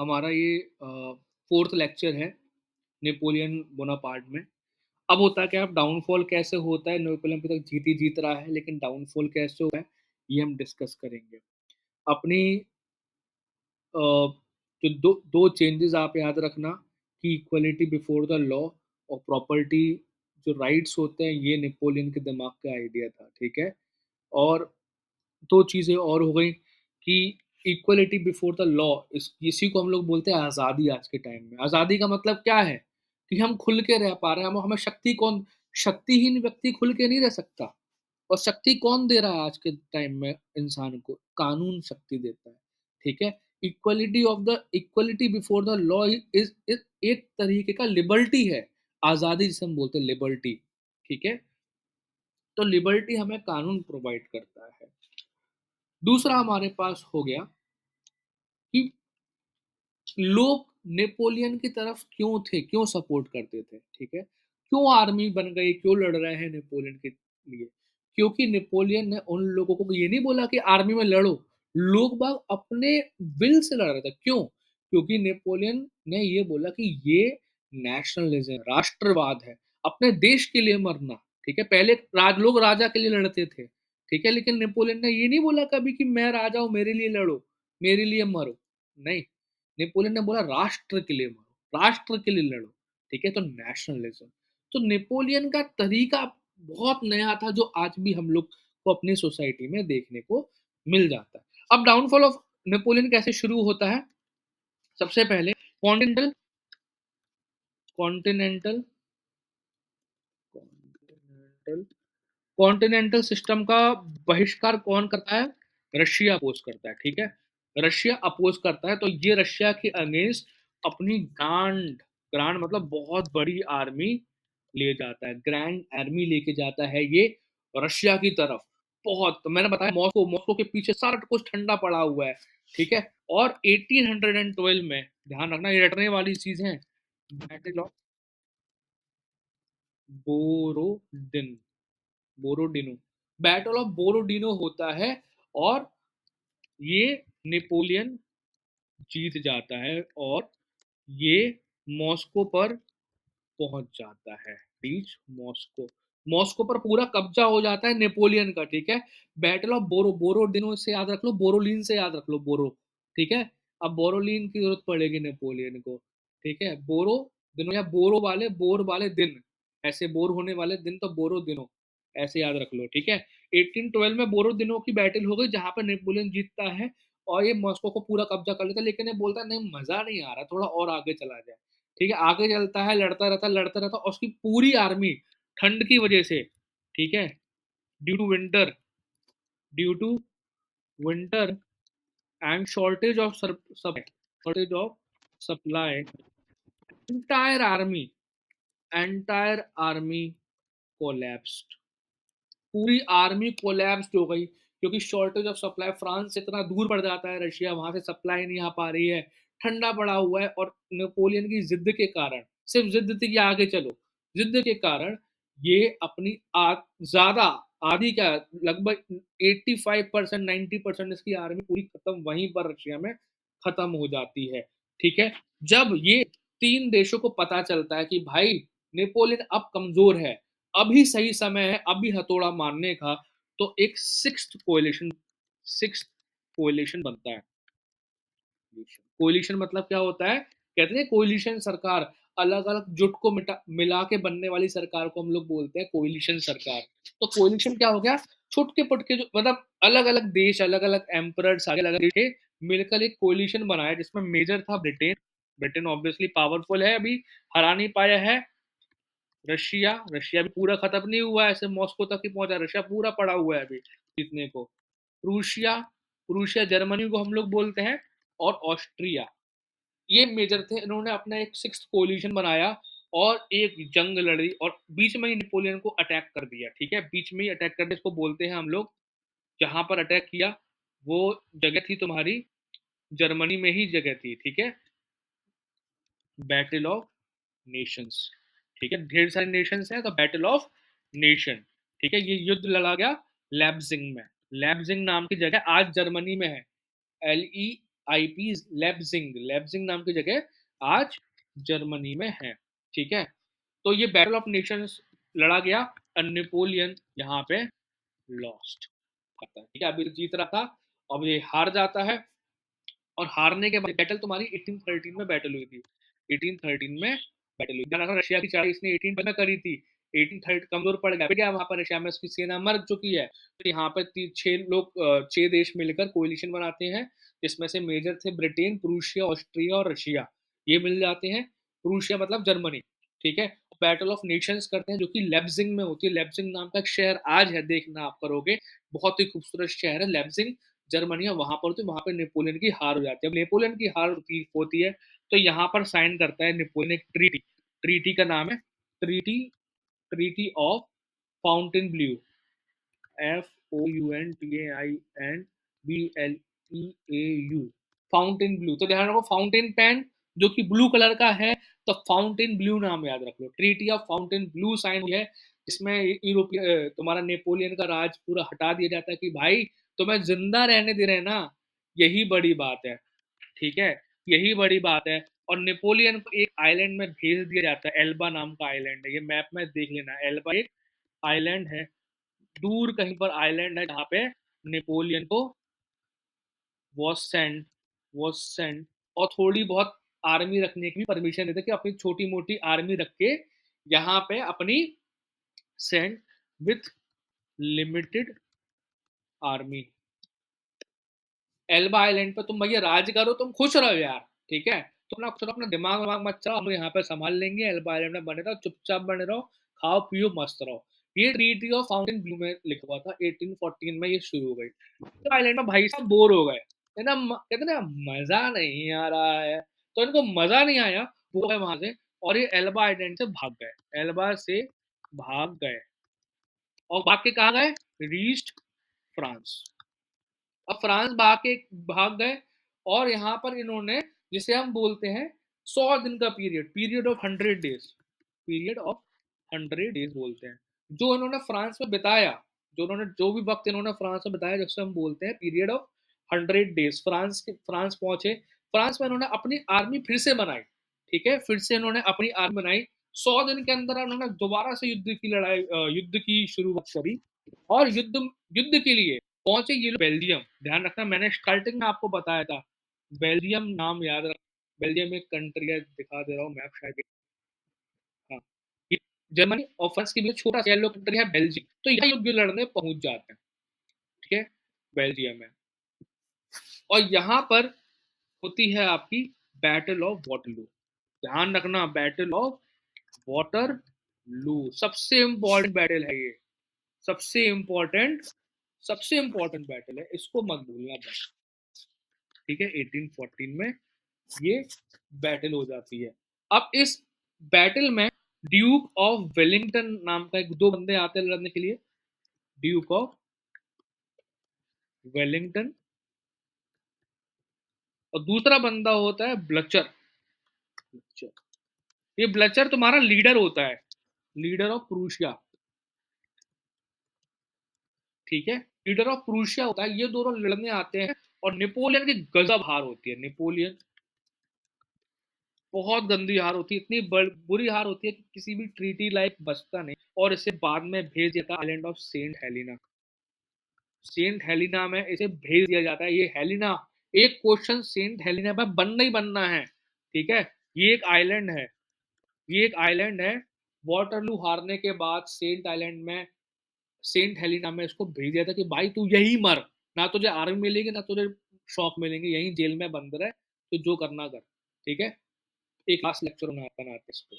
हमारा ये 4th lecture है नेपोलियन बोनापार्ट में। अब होता क्या है, अब डाउनफॉल कैसे होता है, नेपोलियन अभी तक जीत ही जीत रहा है, लेकिन डाउनफॉल कैसे हुआ है, ये हम डिस्कस करेंगे। अपनी जो दो चेंजेस आप याद रखना कि इक्वलिटी बिफोर द लॉ और प्रॉपर्टी जो राइट्स होते हैं, ये नेपोलियन के दिमाग का आइडिया था, ठीक है। और दो चीज़ें और हो गई कि इक्वलिटी बिफोर द लॉ, इसी को हम लोग बोलते हैं आज़ादी। आज के टाइम में आज़ादी का मतलब क्या है कि हम खुल के रह पा रहे हैं। हम हमें शक्तिहीन व्यक्ति खुल के नहीं रह सकता। और शक्ति कौन दे रहा है आज के टाइम में इंसान को? कानून शक्ति देता है, ठीक है। Equality before the law is एक तरीके का लिबर्टी है। आज़ादी जिसे हम बोलते हैं लिबर्टी, ठीक है। तो लिबर्टी हमें कानून प्रोवाइड करता है। दूसरा हमारे पास हो गया कि लोग नेपोलियन की तरफ क्यों थे, क्यों सपोर्ट करते थे, ठीक है। क्यों आर्मी बन गई, क्यों लड़ रहे हैं नेपोलियन के लिए? क्योंकि नेपोलियन ने उन लोगों को ये नहीं बोला कि आर्मी में लड़ो, लोग बाग अपने विल से लड़ रहे थे। क्यों? क्योंकि नेपोलियन ने ये बोला कि ये नेशनलिज्म, राष्ट्रवाद है, अपने देश के लिए मरना, ठीक है। पहले लोग राजा के लिए लड़ते थे, ठीक है, लेकिन नेपोलियन ने ये नहीं बोला कभी कि मैं राजा हूं, मेरे लिए लड़ो, मेरे लिए मरो। नहीं, नेपोलियन ने बोला राष्ट्र के लिए मरो, राष्ट्र के लिए लड़ो, ठीक है। तो नेशनलिज्म, तो नेपोलियन का तरीका बहुत नया था, जो आज भी हम लोग को अपनी सोसाइटी में देखने को मिल जाता है। अब डाउनफॉल ऑफ नेपोलियन कैसे शुरू होता है? सबसे पहले continental continental continental continental system का बहिष्कार कौन करता है? रशिया अपोज करता है, ठीक है। रशिया अपोज करता है, तो ये रशिया के अगेंस्ट अपनी ग्रांड ग्रांड मतलब बहुत बड़ी आर्मी ले जाता है, ग्रैंड आर्मी लेके जाता है ये रशिया की तरफ। बहुत, तो मैंने बताया मॉस्को, मॉस्को के पीछे सारा कुछ ठंडा पड़ा हुआ है, ठीक है। और 1812 में, ध्यान रखना ये रटने वाली चीज है, बैटल ऑफ बोरोडिन बोरोडिनो बैटल ऑफ बोरोडिनो होता है। और ये नेपोलियन जीत जाता है और ये मॉस्को पर पहुंच जाता है। रीच मॉस्को, मॉस्को पर पूरा कब्जा हो जाता है नेपोलियन का, ठीक है। बैटल ऑफ बोरोडिनो से याद रख लो, बोरोलिन से याद रख लो, बोरो, ठीक है। अब बोरोलिन की जरूरत पड़ेगी नेपोलियन को, ठीक है। बोरो दिनों या बोर वाले दिन, ऐसे बोर होने वाले दिन, तो बोरो दिनों ऐसे याद रख लो, ठीक है। 1812 में बोरो दिनों की बैटल हो गई, जहां पर नेपोलियन जीतता है और ये मॉस्को को पूरा कब्जा कर लेता है। लेकिन ये बोलता है नहीं, मजा नहीं आ रहा, थोड़ा और आगे चला जाए, ठीक है। आगे चलता है, लड़ता रहता और उसकी पूरी आर्मी ठंड की वजह से, ठीक है, due to winter due to winter and shortage of supply, entire army entire army collapsed. पूरी आर्मी कोलैप्स्ड हो गई, क्योंकि शॉर्टेज ऑफ सप्लाई, फ्रांस से इतना दूर पड़ जाता है रशिया, वहां से सप्लाई नहीं आ पा रही है, ठंडा पड़ा हुआ है। और नेपोलियन की जिद के कारण, सिर्फ जिद थी कि आगे चलो, जिद के कारण ये अपनी ज्यादा आधी क्या, लगभग 85% 90% इसकी आर्मी पूरी खत्म वहीं पर रशिया में खत्म हो जाती है, ठीक है। जब ये तीन देशों को पता चलता है कि भाई नेपोलियन अब कमजोर है, अभी सही समय है अभी हथौड़ा मारने का, तो एक सिक्स्थ कोएलिशन बनता है। कोएलिशन मतलब क्या होता है? कहते हैं कोएलिशन सरकार, अलग अलग जुट को मिला के बनने वाली सरकार को हम लोग बोलते हैं कोएलिशन सरकार। तो कोएलिशन क्या हो गया? छुटके पुटके जो मतलब अलग अलग देश, अलग अलग एम्परर, अलग अलग देश मिलकर एक कोएलिशन बनाया, जिसमें मेजर था ब्रिटेन। ब्रिटेन ऑब्वियसली पावरफुल है, अभी हरा नहीं पाया है रशिया। रशिया भी पूरा खत्म नहीं हुआ है, ऐसे मॉस्को तक ही पहुंचा, रशिया पूरा पड़ा हुआ है अभी जीतने को। प्रूशिया प्रूशिया जर्मनी को हम लोग बोलते हैं, और ऑस्ट्रिया, ये मेजर थे। इन्होंने अपना एक सिक्स्थ कोलिशन बनाया और एक जंग लड़ी, और बीच में ही नेपोलियन को अटैक कर दिया, ठीक है। बीच में ही अटैक कर दिया, इसको बोलते हैं हम लोग, जहां पर अटैक किया वो जगह थी तुम्हारी जर्मनी में ही जगह थी, ठीक है। बैटल ऑफ नेशंस, ठीक है, ढेर सारे नेशंस हैं, तो बैटल ऑफ नेशन, ठीक है। ये युद्ध लड़ा गया लैप्जिंग में। लैप्जिंग नाम की जगह आज जर्मनी में है, आईपी लेप्जिंग, लेप्जिंग नाम की जगह आज जर्मनी में है। ठीक है, तो ये बैटल ऑफ नेशंस लड़ा गया और नेपोलियन यहाँ पे लॉस्ट करता है। ठीक है, अभी जीत रहा था, अब ये हार जाता है, और हारने के बाद बैटल तुम्हारी 1813 में बैटल हुई थी। 1813 में बैटल हुई थी, रशिया की चढ़ाई इसने 1812 में करी थी। 1830 कमजोर पड़ गया वहां पर रशिया में, उसकी सेना मर चुकी है। तो यहाँ पर 6 देश मिलकर कोलिशन बनाते हैं, जिसमें से मेजर थे ब्रिटेन, प्रूशिया, ऑस्ट्रिया और रशिया, ये मिल जाते हैं। प्रूशिया मतलब जर्मनी। ठीक है, बैटल ऑफ नेशंस करते हैं जो कि लेप्जिंग में होती है। लेप्जिंग नाम का एक शहर आज है, देखना आप करोगे, बहुत ही खूबसूरत शहर है लेप्जिंग, जर्मनी है। वहां पर तो वहां पर नेपोलियन की हार हो जाती है। अब नेपोलियन की हार होती है तो यहाँ पर साइन करता है नेपोलियन एक ट्रीटी, ट्रीटी का नाम है treaty, treaty of fountain blue, FOUNTAINBLEAU, fountain blue. तो ध्यान रखो, फाउंटेन पेन जो कि ब्लू कलर का है, तो फाउंटेन ब्लू नाम याद रख लो। ट्रीटी ऑफ फाउंटेन ब्लू साइन हुई है, जिसमें यूरोपीय तुम्हारा नेपोलियन का राज पूरा हटा दिया जाता है कि भाई तुम्हें जिंदा रहने दे रहे हैं ना, यही बड़ी बात है। ठीक है, यही बड़ी बात है। और नेपोलियन को एक आइलैंड में भेज दिया जाता है, एल्बा नाम का आइलैंड है, ये मैप में देख लेना, एल्बा एक आइलैंड है, दूर कहीं पर आइलैंड है जहाँ पे नेपोलियन को वॉज सेंड और थोड़ी बहुत आर्मी रखने की भी परमिशन देते कि अपनी छोटी मोटी आर्मी रख के यहाँ पे अपनी send with limited army Elba island पे तुम भैया राज करो, तुम खुश रहो यार। ठीक है, तुम अपना दिमाग वमाग मत चलाओ, हम यहाँ पे संभाल लेंगे, एल्बा आइलैंड में बने रहो, चुपचाप बने रहो, खाओ पियो मस्त रहो। ये ट्रीटी ऑफ फाउंटेन ब्लू में लिखा हुआ था, 1814 में ये शुरू हो गई। तो आइलैंड में भाई साहब बोर हो गए, है ना, कहते ना मजा नहीं आ रहा है, तो इनको मजा नहीं आया, वो गए वहां से और ये एल्बा आइलैंड से भाग गए, एल्बा से भाग गए, और भाग के कहा गए, रीच्ड फ्रांस। अब फ्रांस भाग गए, और यहाँ पर इन्होंने, जिसे हम बोलते हैं 100 दिन का period, period of 100 days, period of 100 days बोलते हैं, जो इन्होंने फ्रांस में बिताया, जो भी वक्त इन्होंने फ्रांस में बिताया, जिससे हम बोलते हैं पीरियड ऑफ 100 डेज। फ्रांस पहुंचे, फ्रांस में इन्होंने अपनी आर्मी फिर से बनाई। ठीक है, फिर से इन्होंने अपनी आर्मी बनाई, 100 दिन के अंदर उन्होंने दोबारा से युद्ध की शुरुआत करी, और युद्ध के लिए पहुंचे ये बेल्जियम। ध्यान रखना, मैंने स्टार्टिंग में आपको बताया था, बेल्जियम नाम याद रख, बेल्जियम एक कंट्री है, दिखा दे रहा हूँ मैप शायद, हाँ, ये जर्मनी और फ्रांस के बीच छोटा सा येलो कंट्री है बेल्जियम, तो यहाँ युद्ध लड़ने पहुंच जाते हैं। ठीक है, बेल्जियम में, और यहाँ पर होती है आपकी बैटल ऑफ वाटरलू। ध्यान रखना, बैटल ऑफ वाटरलू सबसे इंपॉर्टेंट बैटल है ये, सबसे इंपॉर्टेंट बैटल है, इसको मत भूलना बस। ठीक है, 1814 में ये बैटल हो जाती है। अब इस बैटल में ड्यूक ऑफ वेलिंगटन नाम का एक, 2 बंदे आते हैं लड़ने के लिए, ड्यूक ऑफ वेलिंगटन, और दूसरा बंदा होता है ब्लचर। ये ब्लचर तुम्हारा लीडर होता है, लीडर ऑफ प्रूशिया। ठीक है, लीडर ऑफ प्रूशिया होता है, ये दोनों लड़ने आते हैं, और नेपोलियन की गजब हार होती है, नेपोलियन बहुत गंदी हार होती है, इतनी बुरी हार होती है कि किसी भी ट्रीटी लाइक बचता नहीं, और इसे बाद में भेज दिया था island of Saint Helena. Saint Helena में इसे भेज दिया जाता है। ये हेलिना, एक क्वेश्चन सेंट हेलिना पर बनना ही बनना है। ठीक है, ये एक आइलैंड है, ये एक आइलैंड है, वाटरलू हारने के बाद सेंट आइलैंड में, सेंट हेलिना में इसको भेज दिया था कि भाई तू यही मर, ना तुझे आर्मी मिलेगी ना तुझे शौक मिलेंगे, यहीं जेल में बंद रहे, तो जो करना कर। ठीक है, एक लास्ट लेक्चर बनाते इस पे।